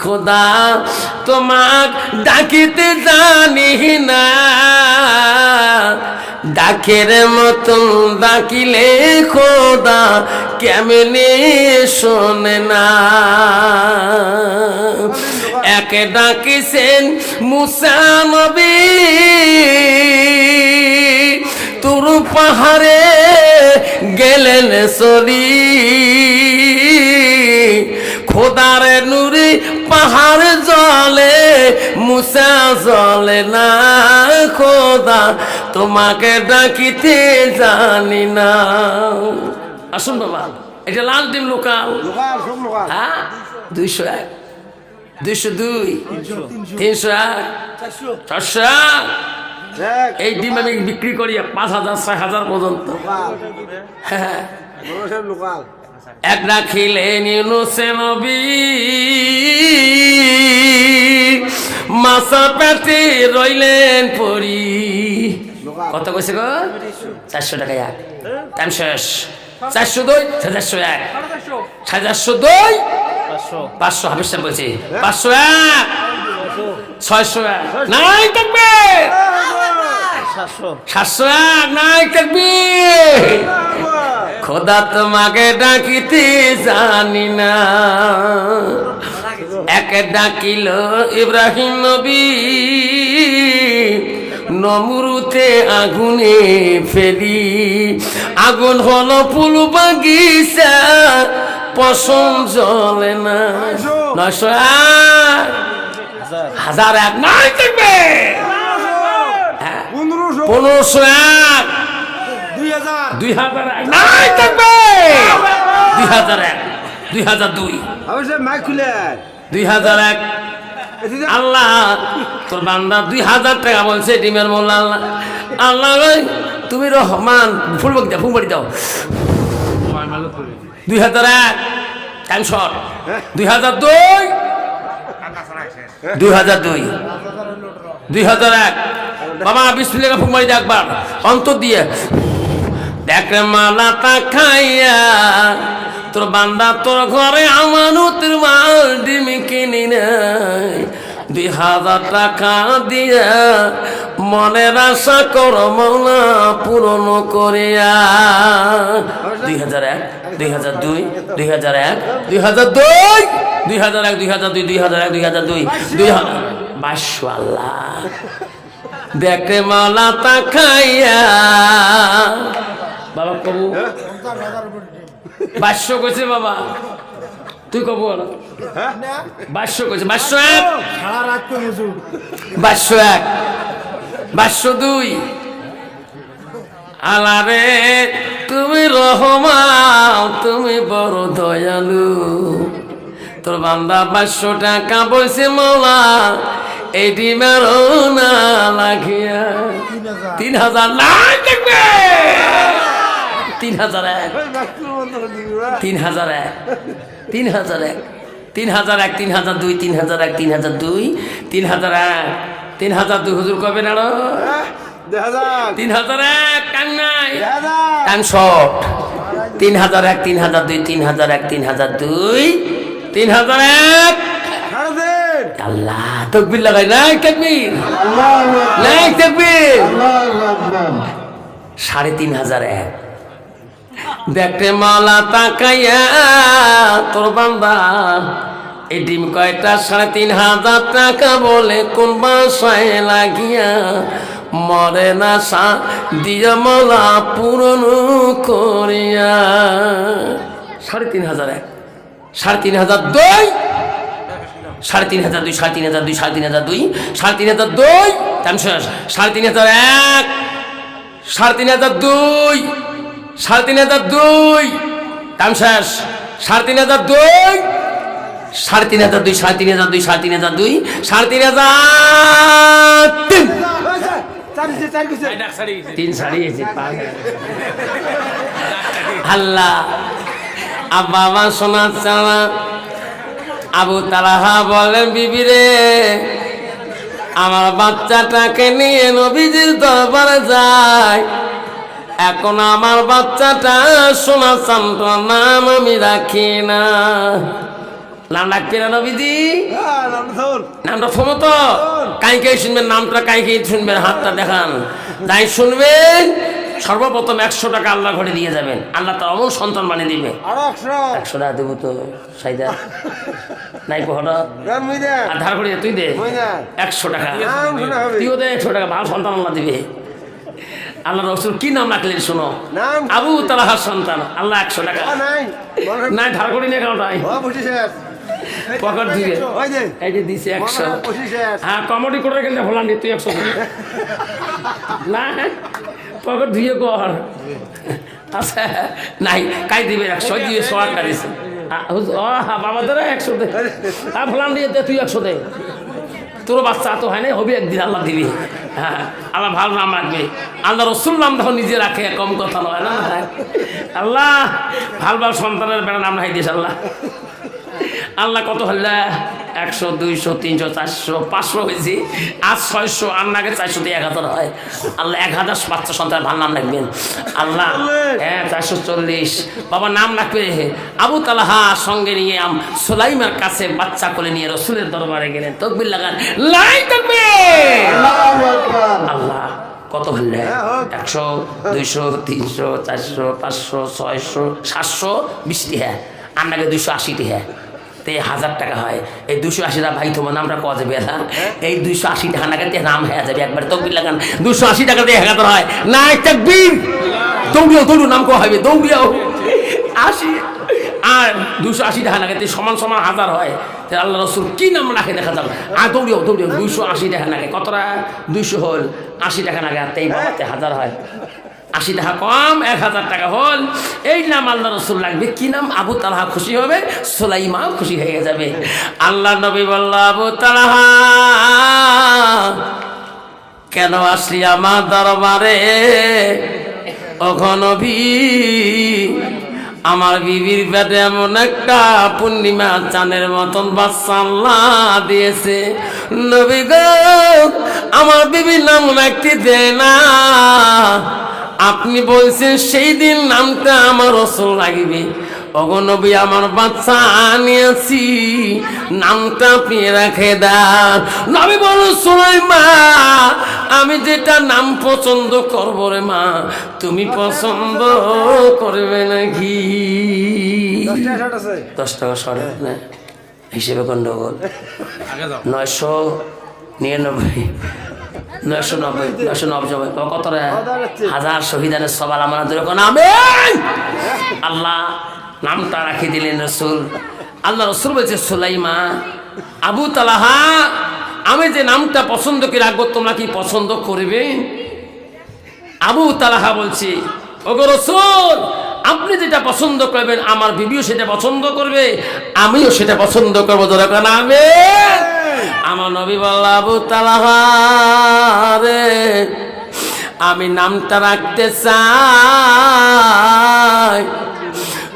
খোদা তোমাক ডাকিতে জানি না, ডাকের মতন ডাকিলে খোদা কেমনে শোনে না। একে ডাকিছেন মুসা নবী তুর পাহাড়ে গেলেন সরি, খোদার নূরে পাহাড় জলে মুসা জলে না, খোদা তোমাকে ডাকিতে জানি না। আসুন বাবা, এটা লাল টিম লোকাল। হ্যাঁ 201, 202, 301, 401। এই ডিম আমি বিক্রি করি 5,000 6,000 পর্যন্ত। হ্যাঁ এক রাখিলেন ইউনুস নবী মাছা পেটে রইলেন পরি। কত কইছে গো? 400 টাকা এক, টাইম শেষ। 402, 401, 402, 500 হাফিজ সাহেব বলছে 501, 601 নাই থাকবে, 701 নাই থাকবে। খোদা তোমাকে ডাকিতে জানি না। একে ডাকিল ইব্রাহিম নবী নমরুতে আগুনে ফেলি, আগুন হলো ফুল বাগিচা পশম জ্বলে না। 901, 1001 নাই থাকবে, 1501, 2001 নাই থাকবে, 2001, 2002, 2001। আল্লাহ তোর বান্দা 2000 টাকা বলছে ডিমের মোল্লা। আল্লাহ আল্লাহ তুমি রহমান, ফুলবাড়ি দাও, ফুলবাড়ি দাও। 2001 টাইম শর্ট। 2002, 2002, 2001 বাবা বিসমিল্লাহ ফুলবাড়ি দাও একবার অন্তর দিয়ে দেখ মালা তাকাইয়া তোর বান্দা তোর ঘরে আমানতের মাল ডিম কিনি নাই। 2000 টাকা দিয়া মনের আশা কর মৌলা পূরণ করিয়া। 2001, 2002, 2001, 2002, 2001, 2002, 2001, 2002, 2200 আল্লাহ দেখে মালা তাকাইয়া বাবা কবু 2200 কইছে বাবা, তুই কব 2200 কইছে। 2201, 2201, 2202 আলারে তুমি রহমান তুমি বড় দয়ালু। তোর বান্দা 500 টাকা বলছে মৌলা এই ডিমেরও না লাগিয়া 3000 নাই দেখবে। 3001, 3001, 3001, 3001, 3002, 3001, 3002, 3001, 3002 হুজুর কবে না 3001 টান নাই টান শর্ট। 3001, 3002, 3001, 3002, 3001 আল্লাহ তাকবীর লাগাই নাই তাকবীর নাই তাকবীর 3501 দেখতে মালা তাকাইয়া তোর বান্দা এই ডিম কয়টা 3500 টাকা বলে কোন বাসায় লাগিয়া মরে না সা দিয়া মালা পূরণ করিয়া। 3501, 3502, 3502, 3502, 3502, 3502 টাইম শেষ। 3501, 3502, 3502 টাইম শেষ। 3502, 3502, 3502, 3502, 3503 আল্লাহ আব্বা মা শোনা চাওয়া আবু তালাহা বলেন বিবি রে আমার বাচ্চাটাকে নিয়ে নবীজির দরবারে যায়। এখন আমার বাচ্চাটা সোনা চান্দ্র নাম আমি রাখি না। নাম লাগবে না নবীজি? নামটা নামটা ফোনো তো কাই কাই শুনবেন, নামটা কাই কাই শুনবেন, হাতটা দেখান। তাই শুনবেন সর্বপ্রথম 100 টাকা আল্লাহ ঘরে দিয়ে যাবেন, আল্লাহ তার অমন সন্তান বানিয়ে দিবে। আরো 100 টাকা দেবো তো সাইদা নাই হঠাৎ আর ধার করে তুই দে 100 টাকা, তুইও দে 100 টাকা, ভালো সন্তান আল্লাহ দিবে। আল্লাহ রসুল কি নাম রাখলেন শোনো? আবু তালহার সন্তান। আল্লাহ 100 টাকা নাই ধার করে নিয়ে কেন তাই পকেট দিবে, এই যে দিছে 100। হ্যাঁ কমেডি করে গেলে হলাম তুই 100 না পকেট ধুয়ে কর। আচ্ছা নাই কাই দিবে 100 দিয়ে 100 টাকা দিছে। বাবা দাদা 100 দে, ভোলান দিয়ে তুই 100 দে, তোর বাচ্চা তো হয় না, হবি একদিন আল্লাহ দিবি। হ্যাঁ আল্লাহ ভালো নাম রাখবে। আল্লাহ রসুল নাম দেখো নিজে রাখে, কম কথা নয় না। আল্লাহ ভালো ভালো সন্তানের বেড়া নাম রাখি দিস আল্লাহ। আল্লাহ কত হল্লা 100 200 300 400 500 হয়েছে, আজ 600, আর নাগে 400 দিয়ে 1000 হয়। আল্লাহ 1000 বাচ্চা সন্তান ভালো নাম রাখবেন আল্লাহ। হ্যাঁ 440 বাবা নাম রাখবে। আবু তালহা সঙ্গে নিয়ে সুলাইমার কাছে বাচ্চা কোলে নিয়ে রসুলের দরবারে গেলেন। তকবীর লাগান, লাই তাকবীর। আল্লাহ কত হল্লা 100 200 300 400 500 600 700 20 টাকা, আর নাগে 280 টাকা, 1000 টাকা হয়। এই 280 টাকা ভাই তোমার নামটা কওয়া যাবে না? এই 280 টাকা নাগাদ নাম হয়ে যাবে একবার। তকবীর লাগান, 280 টাকা দিয়ে 1000 হয় না। তাকবীর, দৌড়িও দৌড়িও নাম কওয়া হবে, দৌড়িও 80 আর 280 টাকা নাগাদ সমান সমান 1000 হয়। আল্লাহ রসুল কি নাম রাখে দেখা যাবে। আর দৌড়িও দৌড়িও 280 টাকা নাগে কতটা 200 হল 80 টাকা নাগে, আর 1000 হয়। 80 টাকা কম 1000 টাকা হল। এই নাম আল্লাহ রসুল লাগবে। কি নাম? আবু তালহা খুশি হবে, সুলাইমা খুশি হয়ে যাবে। আল্লাহ নবী বলল, আবু তালহা কেন আসলি আমার দরবারে? ওগো নবী আমার বিবির পেটে এমন একটা পূর্ণিমা চাঁদের মতন বাচ্চা আল্লাহ দিয়েছে। নবী গো আমার বিবির নাম রাখতে দেয় না, আপনি বলছেন সেই দিন নামটা আমার রসুল লাগবে। ওগো নবী আমার বাচ্চা আনিয়েছি, নামটা আপনি রেখে দেন। নবী বলল, সুলাইমা আমি যেটা নাম পছন্দ করবো রে মা, তুমি পছন্দ করবে নাকি? 10 টাকা সরে না হিসেবে গন্ডগোল। 999 990 কত রে? 1000 শহীদানের সবার আমার আমিন। আল্লাহ নামটা রাখি দিলেন রসুল। আল্লাহ রসুল বলছে, সুলাইমা আবু তালহা আমি যে নামটা পছন্দ করে রাখবো তোমরা কি পছন্দ করবে? আবু তালহা বলছে, ওগো রসুল আপনি যেটা পছন্দ করবেন আমার বিবিও সেটা পছন্দ করবে, আমিও সেটা পছন্দ করবো। দরকার আমিন। আমার নবী বলল, আবু তালহা রে আমি নামটা রাখতে চাই,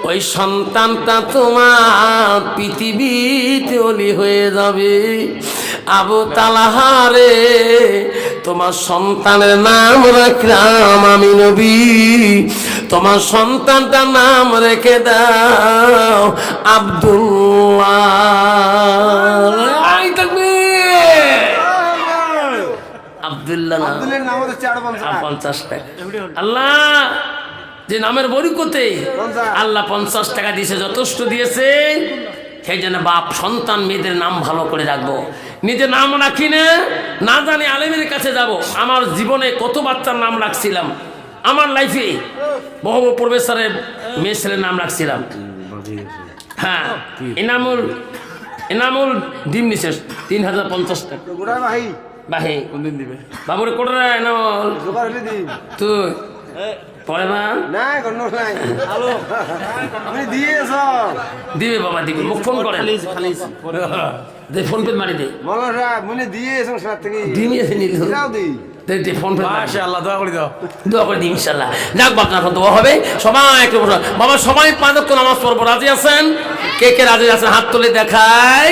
ওই সন্তানটা তোমার পৃথিবীতে অলি হয়ে যাবে। আবু তালহা রে তোমার সন্তানের নাম রাখলাম আমি নবী, তোমার সন্তানটার নাম রেখে দাও আব্দুল্লাহ। আব্দুল্লাহ নাম 50 টাকা। আল্লাহ যে নামের বরকতে আল্লাহ 50 টাকা দিয়েছে, যথেষ্ট দিয়েছে। সেই জন্য বাপ সন্তান মেয়েদের নাম ভালো করে রাখবো। নিজের নাম রাখি না জানি আলেমের কাছে যাব। আমার জীবনে কত বাচ্চার নাম রাখছিলাম, আমার লাইফে বহু প্রফেসরের মেয়ে ছেলের নাম রাখছিলাম। হ্যাঁ এনামুল ডিম নিছে 3050 টাকা। বাহে বাবুরে কোটা এনামুল তুই পরে মা দিবে বাবা দিবে, মুখ ফোন করে ফোন পে মারি দে। ফোন মাশাআল্লাহ, দোয়া করে দাও। দোয়া করে দিই ইনশাল্লাহ। যাক বাবা, আপনার দোয়া হবে। সবাই একটু বসো। বাবা সবাই 5 ওয়াক্ত নামাজ পড়বো, রাজি আছেন? কে কে রাজি আছেন হাত তুলে দেখাই।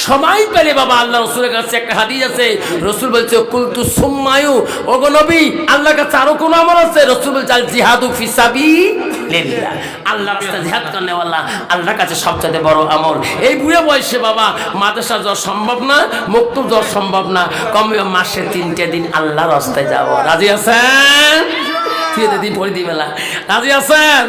সবাই পেলে বাবা, আল্লাহ রসুলের কাছে একটা হাদিস আছে, রসুল বলছে কুলতু সুম্মায়ু, ওগো নবী আল্লাহর কাছে আরো কোন আমল আছে? রসুল বলছে আল জিহাদু ফি সাবিলিল্লাহ, আল্লাহর রাস্তায় জিহাদ করনে ওয়াল্লাহ আল্লাহর কাছে সবচেয়ে বড় আমল। এই বুড়ে বয়সে বাবা মাদ্রাসা যাওয়া সম্ভব না, মুক্তব যাওয়া সম্ভব না, কমে মাসে 3টে দিন আল্লাহর রাস্তায় যাবো। রাজি আছেন? দিন পরে দিই মেলা, রাজি আছেন?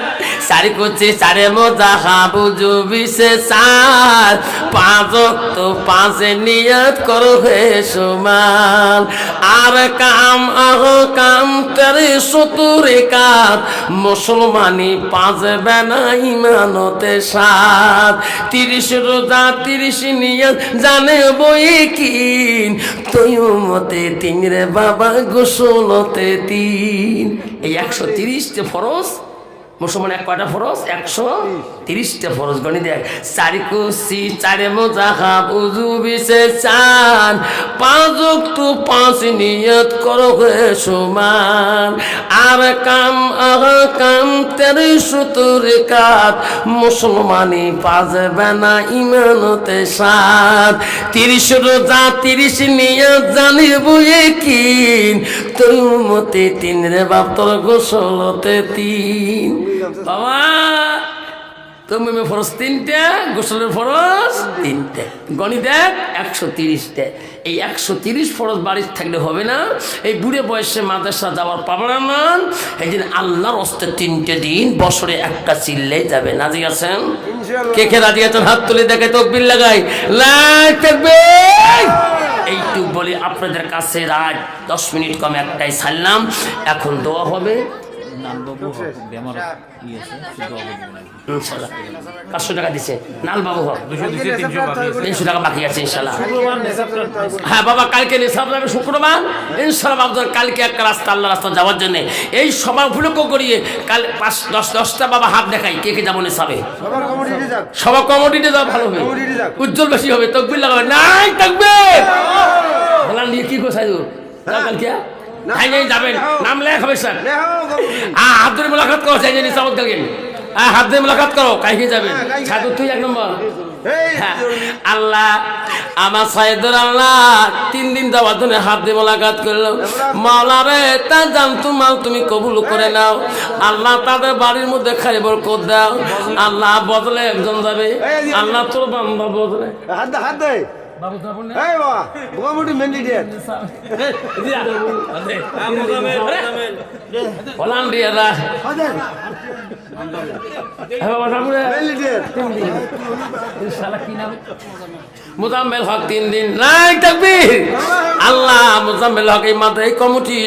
সারি করছে সারে মজা হাবু জুবিসে সার 5 ওয়াক্ত 5 নিয়ত করো হে সুমান, আর কাম আহ কাম তেরে 70 কাত মুসলমানি 5 বেনা ইমানতে 7, 30 রোজা 30 নিয়ত জানে বই কিন, তুই মতে 3 রে বাবা গোসলতে 3। এই 130টে ফরজ মুসলমান, এক কয়টা ফরজ? 130টে ফরজ। গণি দেখ, 4 কুসি 4 মুজাহাব উযু বিছে 4, 5 ওয়াক্ত 5 নিয়ত করো হে সুমান, আর কাম আহ কাম 70 কাত মুসলমানি 5 বেনা ইমানতে 7, 30 রোজা 30 নিয়ত জানিব কিন, তুই মতে 3 রে বাপ তোর গোসলতে 3। বাবা তুমি ফরজ 3টে, গোসলের ফরজ 3টে। গণি দেখ 130টে। এই 130 ফরজ বাড়ির থাকলে হবে না, এই বুড়ে বয়সে মাদ্রাসা যাওয়ার পাবনা মান। এই দিন আল্লাহর হস্তে 3টে দিন বছরে একটা চিল্লে যাবে। রাজি আছেন? কে কে রাজি আছেন হাত তুলে দেখে তকবীর লাগাই। লাইক তাকবীর। এইটুক বলি আপনাদের কাছে রাত 10 মিনিট কম একটাই ছাড়লাম। এখন দোয়া হবে। ইনশাআল্লাহ 500 টাকা দিছে নাল বাবু, 300 টাকা বাকি আছে ইনশাআল্লাহ। হ্যাঁ বাবা, কালকে নিসাব যাবে শুক্রবার ইনশাআল্লাহ। বাবু কালকে একটা রাস্তা আল্লাহ রাস্তা যাওয়ার জন্য এই সভা উপলক্ষ করিয়ে কাল 5-10টা বাবা হাত দেখাই কে কে যাবো নিসাবে। সবার কমিটিতে যাওয়া ভালো হবে, উজ্জ্বল বেশি হবে। তকবীর লাগাবে, নাই তাকবীর বলান দিয়ে কি কোথায় কালকে যাবেন, নাম লেখ হবে স্যার। হাত ধরে মোলাকাত করো, চাই জানি সাবক গেলেন, হাত ধরে মোলাকাত করো, কাইকে যাবেন। সাধু তুই 1 নম্বর। আল্লাহ আমার সাইদুর আল্লাহ 3 দিন যাওয়ার জন্য হাত দিয়ে মোলাকাত করলো। মাওলা রে তা জান তোমার তুমি কবুল করে নাও আল্লাহ, তাদের বাড়ির মধ্যে খাই বরকত দাও আল্লাহ। বদলে একজন যাবে আল্লাহ, তোর বান্দা বদলে হাত দে বাবু যাবো না। এই বাবা গোমুটি মেন্ডিডিয়ার ওলান দিয়ারা বাবা যাবো না মেন্ডিডিয়ার ইনশাআল্লাহ। কি নাম? মুজাম্মেল হক 3 দিন। নাই তাকবীর। আল্লাহ মুজাম্মেল হক এই মাদ্রাসা কমিটি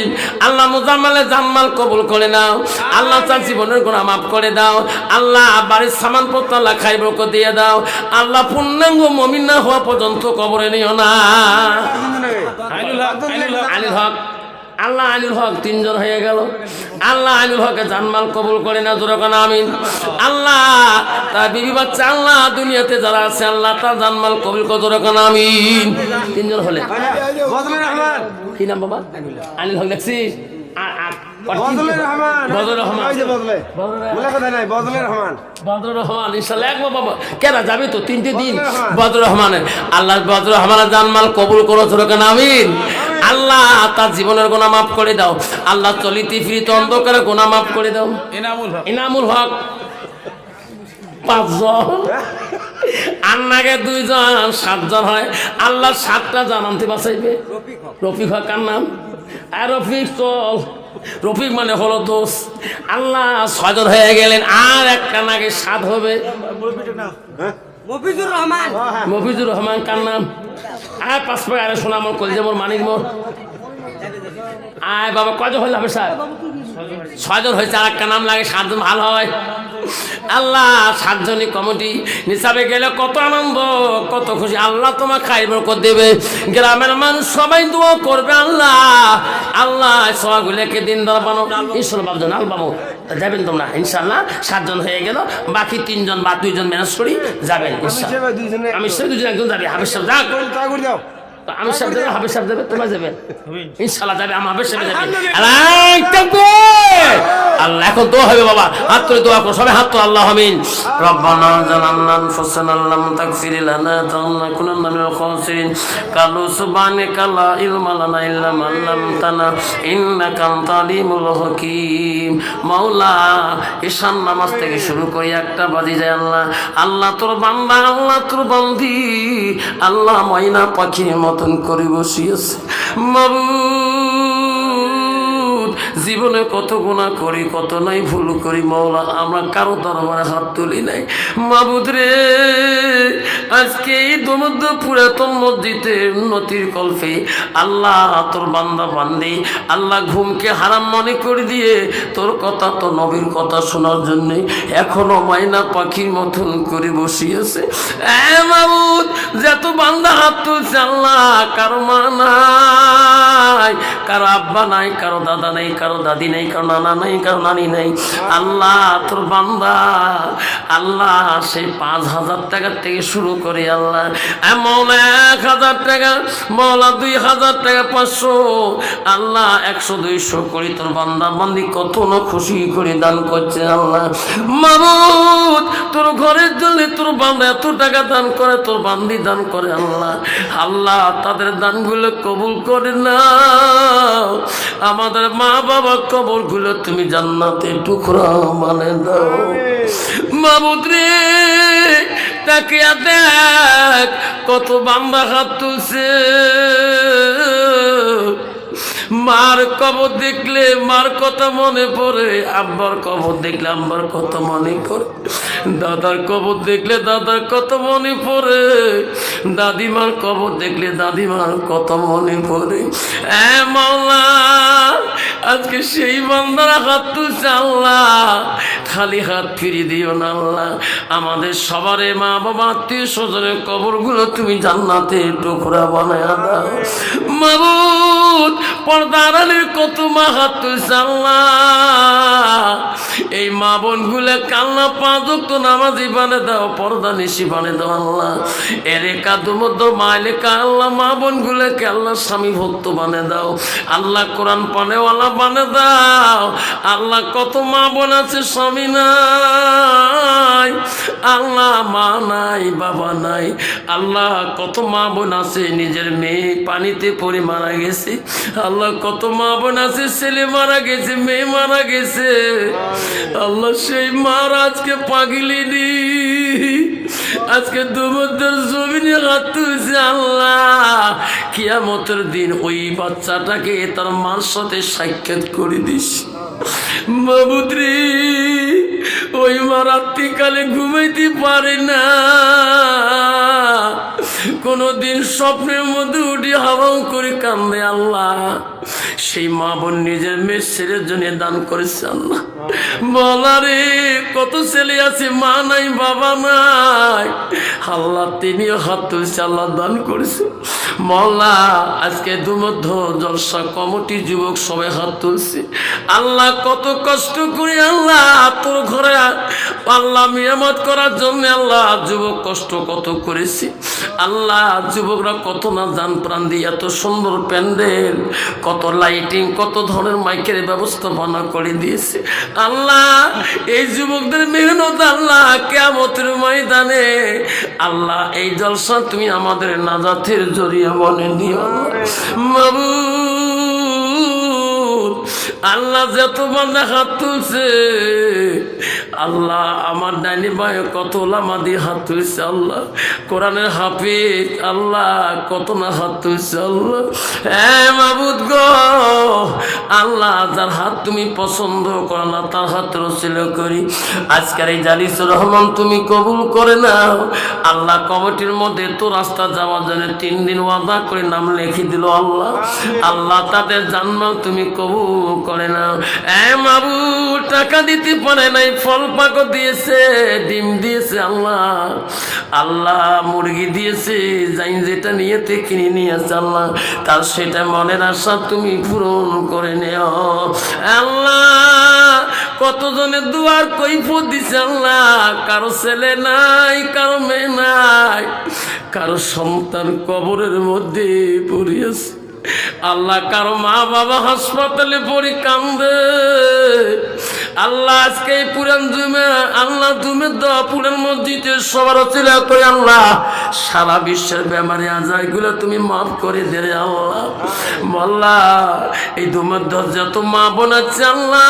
আল্লাহ মুজাম্মেলের জানমাল কবুল করে নাও আল্লাহ, তার জীবনের গুনাহ মাফ করে দাও আল্লাহ, বাড়ির সামানপত্র আল্লাহ খাই বরকত দিয়ে দাও আল্লাহ। পূর্ণাঙ্গ মুমিন না হওয়া পর্যন্ত কবরে নিও না। আলিল হক আল্লাহ, আলিল হক 3 জন হয়ে গেল আল্লাহ। আলিল হকের জানমাল কবুল করে না, জোরে কোন আমিন। আল্লাহ তার বিবি বাচ্চা আল্লাহ দুনিয়াতে যারা আছে আল্লাহ তার জানমাল কবুল করে, জোরে কোন আমিন। 3 জন হলে কি নাম বাবা? আলিল হক দেখছিস? বদরুর রহমান ইনশাআল্লাহ। এক বাবা কেন যাবে তো 3টে দিন বদরুর রহমানের আল্লাহ, বদরুর রহমানের জানমাল কবুল করো, জোরে কোন আমিন। আল্লাহ তার জীবনের গুনাহ মাফ করে দাও আল্লাহ, চলিতে ফিরিতে অন্ধকারে গুনাহ মাফ করে দাও। ইনামুল হক 5 জন, আন্নাকে 2 জন, 7 জন হয় আল্লাহ। 7টা জানান্তে বাঁচাইবে। রফিক হক কার নাম? আর রফিক চল, রফিক মানে হলো দোষ আল্লাহ। 6 জন হয়ে গেলেন, আর একটা নাকি 7 হবে। মফিজুর রহমান কার নাম? আর 5 পায়ে আরে সোনা মোর কলজে মোর মানিক মোর। আয় বাবা কয়জন হইল হবে স্যার? 6 জন হয়েছে, আর একটা নাম লাগে 7 জন ভালো হয় আল্লাহ। 7 জনই কমিটি নিসাবে গেলে কত আনন্দ কত খুশি আল্লাহ, তোমার খাই বরকত দেবে। গ্রামের মানুষ সবাই দোয়া করবে আল্লাহ। আল্লাহ সবাইগুলোকে দিনদার বানো ইনশাআল্লাহ। বাবজন আল বাবু যাবেন তোমরা ইনশাআল্লাহ। 7 জন হয়ে গেল, বাকি 3 জন বা 2 জন ম্যানেজ করি যাবেন ইনশাআল্লাহ। আমি সে 2 জন একজন যাবে হাফেজ সাহেব যাক আমি সাহেব যাবে, হাবিব সাহেব যাবে, তোমরা যাবে ইনশাআল্লাহ যাবে, আমার হাবিব সাহেব যাবে। আল্লাহ এখন দোয়া হবে বাবা, হাত তুলে দোয়া করো সবাই, হাত তো আল্লাহ আমিন। রব্বানা জালালনা আনফুসানা লাম তাগফির লানা লানাকুনান্না মিনাল খাসিরিন কালু সুবহানাকা লা ইলমা লানা ইল্লা মা আল্লামতানা ইন্নাকা আনতাল আলিমুল হাকীম। মাওলা ঈশান নামাজ থেকে শুরু করে একটা বাজি যায় আল্লাহ, আল্লাহ তোর বান্দা, আল্লাহ তোর বান্দি, আল্লাহ ময়না পাখির মতন করে বসিয়েছে মাবুদ। জীবনে কত গুনাহ করি, কত নাই ভুল করি মাওলা, আমরা কারো দরবারে হাত তুলি নাই মাবুদ রে। আজকে এই দমদ্দ পুরাতন মসজিদের নতির কল্পে আল্লাহ তোর বান্দা বান্দি আল্লাহ ঘুমকে হারাম মনে করে দিয়ে তোর কথা তো নবীর কথা শোনার জন্যে এখনো মাইনা পাখির মতন করে বসিয়েছে। মাবুদ যত বান্দা হাত তুলছে আল্লাহ, কারো মা নাই, কারো আব্বা নাই, কারো দাদা নাই, কারো দাদি নাই, কারো নানা নাই, কারো নানি নাই। আল্লাহ তোর বান্দা আল্লাহ সেই 5,000 টাকা থেকে শুরু করে আল্লাহ মৌলা 1,000 টাকা, মৌলা 2,000 টাকা, 500 আল্লাহ 100 200 করে তোর বান্দা বান্দি কত না খুশি করে দান করছে আল্লাহ। মাবুদ তোর ঘরের জন্য তোর বান্দা এত টাকা দান করে, তোর বান্দি দান করে আল্লাহ, আল্লাহ তাদের দানগুলো কবুল করে না। আমাদের মা বাবা কবরগুলো তুমি জান্নাতে টুকরা মানে দাও মাবুদ রে। তাকে দেখ কত বান্দা হাত তুলছে, মার কবর দেখলে মার কথা মনে পড়ে, আব্বার কবর দেখলে আব্বার কথা মনে পড়ে, দাদার কবর দেখলে দাদার কথা মনে পড়ে, দাদিমার কবর দেখলে দাদিমার কথা মনে পড়ে। মাওলা আজকে সেই বান্দারা হাত তুলছে আল্লাহ, খালি হাত ফিরিয়ে দিও না আল্লাহ। আমাদের সবারে মা বাবা আত্মীয় স্বজনের কবরগুলো তুমি জান্নাতে টুকরা বানায় দাও মাবুদ। পর্দার আলীর কত মা হাত তুলছে আল্লাহ, এই মা বোনগুলো কান্না 5 ওয়াক্ত নামাজি বানে দাও, পর্দা নিশি বানে দাও আল্লাহ। এরে কাদু মধ্য মাইলেকা আল্লাহ মা বোনগুলোকে আল্লাহ স্বামী ভক্ত বানে দাও আল্লাহ, কোরআন পানেওয়ালা বানে দাও আল্লাহ। কত মা বোন আছে স্বামী নাই আল্লাহ, মা নাই বাবা নাই আল্লাহ। কত মা বোন আছে নিজের মেয়ে পানিতে পড়ে মারা গেছে আল্লাহ, কত মা বোন আছে ছেলে মারা গেছে, মেয়ে মারা গেছে আল্লাহ। সেই মার আজকে পাগলিনি আজকে দুমুদ্দের জমিনে হাত তুলছে আল্লাহ। কিয়ামতের দিন ওই বাচ্চাটাকে তার মার সাথে সাক্ষাৎ করে দিস মাবুদ রে। ওই মা রাত্রিকালে ঘুমাইতে পারে না, কোনদিন স্বপ্নের মধ্যে উঠে হাওয়াও করে কান্দে আল্লাহ। সেই মা বোন নিজের মেয়ের ছেলের জন্য দান করেছে আল্লাহ। বলা রে কত ছেলে আছে মা নাই বাবা নাই আল্লাহ, তিনিও হাত তুলছে আল্লাহ দান করেছে মওলা। আজকে দুমধ্য জলসা কমিটি যুবক সবাই হাত তুলছে আল্লাহ, কত কষ্ট করে আল্লাহ তোর ঘরে আল্লাহ মেরামত করার জন্য আল্লাহ যুবক কষ্ট কত করেছি আল্লাহ। যুবকরা কত না জান প্রাণ দিয়ে এত সুন্দর প্যান্ডেল, কত লাইটিং, কত ধরনের মাইকের ব্যবস্থাপনা করে দিয়েছে আল্লাহ। এই যুবকদের মেহনত আল্লাহ কিয়ামতের ময়দানে আল্লাহ এই জলসা তুমি আমাদের নাজাতের জরিয়া মনে নিও মাবুদ। আল্লাহ যত বান্দা হাত তুলছে আল্লাহ, আমার ডাইনি ভাই কত ওলামা দিয়ে হাত তুলছে আল্লাহ, কোরআনের হাফিজ আল্লাহ কত না হাত তুলছে আল্লাহ। মাবুদ গো আল্লাহ, যার হাত তুমি পছন্দ করো না তার হাত রসিল করি আজকের এই জালিসুর রহমান তুমি কবুল করে নাও আল্লাহ। কমিটির মধ্যে তো রাস্তা যাওয়ার জন্য 3 দিন ওয়াদা করে নাম লিখে দিল আল্লাহ। আল্লাহ তাদের জান্নাত তুমি কবুল করে নাও। মাবুদ টাকা দিতে পারে নাই, ফল পাকো দিয়েছে, ডিম দিয়েছে আল্লাহ, আল্লাহ মুরগি দিয়েছে, যাই যেটা নিয়েতে কিনে নিয়েছে আল্লাহ, তার সেটা মনের আশা তুমি পূরণ করে নেও আল্লাহ। কতজনের দুয়ার কৈফিয়ত দিছে আল্লাহ, কারো ছেলে নাই, কারো মেয়ে নাই, কারো সন্তান কবরের মধ্যে পড়িয়েছে আল্লাহ, কারো মা বাবা হাসপাতালে পড়ে কান্দে আল্লাহ। আজকে পুরান জুমে আল্লাহ তুমি দোয়া পুরান মসজিদে সবার চিলা করে আল্লাহ, সারা বিশ্বের বেমারি আজাইগুলো তুমি মাফ করে দে রে আল্লাহ। মোল্লা এই তোমার যত মা বোন আছে আল্লাহ,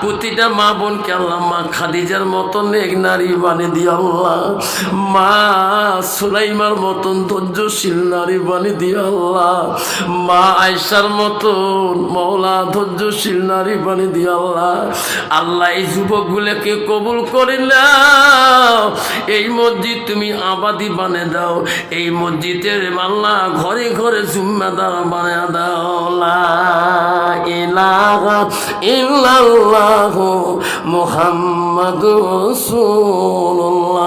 প্রতিটা মা বোনকে আল্লাহ মা খাদিজার মতন এক নারী বানিয়ে দি আল্লাহ, মা সুলাইমার মতন ধৈর্যশীল নারী বানিয়ে দি আল্লাহ, মা আয়েশার মতন মওলা ধৈর্যশীল নারী বানিয়ে দি আল্লাহ। আল্লাহ এই যুবকগুলোকে কবুল করে নাও, এই মসজিদ তুমি আবাদি বানিয়ে দাও, এই মসজিদের আল্লাহ ঘরে ঘরে জিম্মাদার বানিয়ে দাও। লা ইলাহা ইল্লাল্লাহু মুহাম্মাদুর রাসূলুল্লাহ।